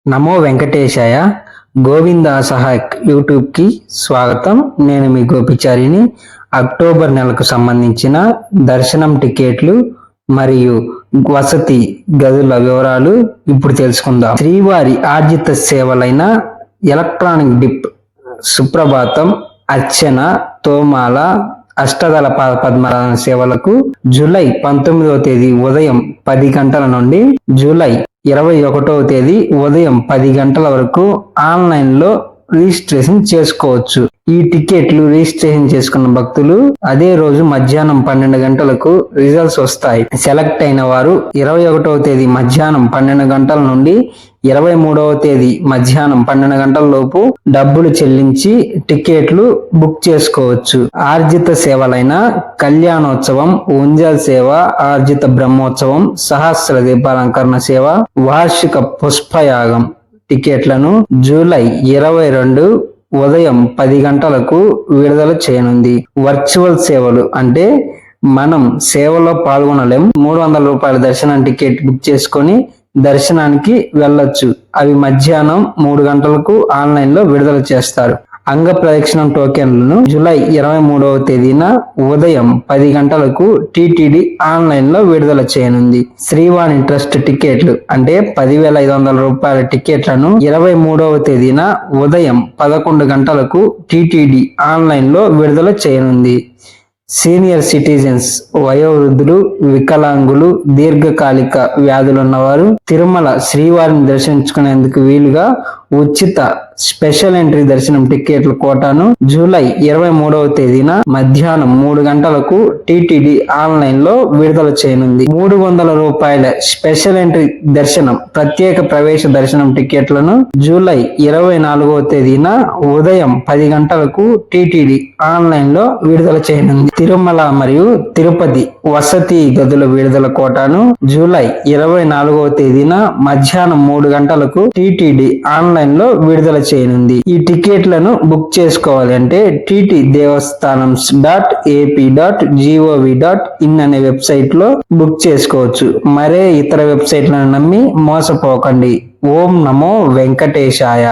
నమో వెంకటేశాయ. గోవింద సహాయక్ యూట్యూబ్కి స్వాగతం. నేను మీ గోపిచారిని. అక్టోబర్ నెలకు సంబంధించిన దర్శనం టికెట్లు మరియు వసతి గదుల వివరాలు ఇప్పుడు తెలుసుకుందాం. శ్రీవారి ఆర్జిత సేవలైన ఎలక్ట్రానిక్ డిప్, సుప్రభాతం, అర్చన, తోమాల, అష్టదళ పద్మనాభ సేవలకు జూలై 19వ తేదీ ఉదయం 10 గంటల నుండి జూలై 21వ తేదీ ఉదయం 10 గంటల వరకు ఆన్లైన్లో రిజిస్ట్రేషన్ చేసుకోవచ్చు. ఈ టికెట్లు రిజిస్ట్రేషన్ చేసుకున్న భక్తులు అదే రోజు మధ్యాహ్నం 12 గంటలకు రిజల్ట్స్ వస్తాయి. సెలెక్ట్ అయిన వారు 21వ తేదీ మధ్యాహ్నం 12 గంటల నుండి 23వ తేదీ మధ్యాహ్నం 12 గంటల లోపు డబ్బులు చెల్లించి టికెట్లు బుక్ చేసుకోవచ్చు. ఆర్జిత సేవలైన కళ్యాణోత్సవం, ఉంజల్ సేవ, ఆర్జిత బ్రహ్మోత్సవం, సహస్ర దీపాలంకరణ సేవ, వార్షిక పుష్పయాగం టికెట్లను జూలై 22 ఉదయం 10 గంటలకు విడుదల చేయనుంది. వర్చువల్ సేవలు అంటే మనం సేవలో పాల్గొనలేం. 300 రూపాయల దర్శనం టికెట్ బుక్ చేసుకొని దర్శనానికి వెళ్ళొచ్చు. అవి మధ్యాహ్నం 3 గంటలకు ఆన్లైన్లో విడుదల చేస్తారు. అంగ ప్రదక్షిణం టోకెన్లను జూలై 23వ తేదీన ఉదయం 10 గంటలకు టీటీడీ ఆన్లైన్లో విడుదల చేయనుంది. శ్రీవాణి ట్రస్ట్ టికెట్లు అంటే 10,500 రూపాయల టికెట్లను 23వ తేదీన ఉదయం 11 గంటలకు టీటీడీ ఆన్లైన్లో విడుదల చేయనుంది. సీనియర్ సిటిజన్స్, వయోవృద్ధులు, వికలాంగులు, దీర్ఘకాలిక వ్యాధులున్నవారు తిరుమల శ్రీవారిని దర్శించుకునేందుకు వీలుగా ఉచిత స్పెషల్ ఎంట్రీ దర్శనం టికెట్ల కోటాను జూలై 23వ తేదీన మధ్యాహ్నం 3 గంటలకు టీటీడీ ఆన్లైన్ లో విడుదల చేయనుంది. 300 రూపాయల స్పెషల్ ఎంట్రీ దర్శనం ప్రత్యేక ప్రవేశ దర్శనం టికెట్లను జూలై 24వ తేదీన ఉదయం 10 గంటలకు టీటీడీ ఆన్లైన్ లో విడుదల చేయనుంది. తిరుమల మరియు తిరుపతి వసతి గదుల విడుదల కోటాను జూలై 24వ తేదీన మధ్యాహ్నం 3 గంటలకు టీటీడీ ఆన్లైన్ లో విడుదల చేయనుంది. ఈ టికెట్లను బుక్ చేసుకోవాలి అంటే ttdevastanams.ap.gov.in అనే వెబ్సైట్ లో బుక్ చేసుకోవచ్చు. మరే ఇతర వెబ్సైట్లను నమ్మి మోసపోకండి. ఓం నమో వెంకటేశాయ.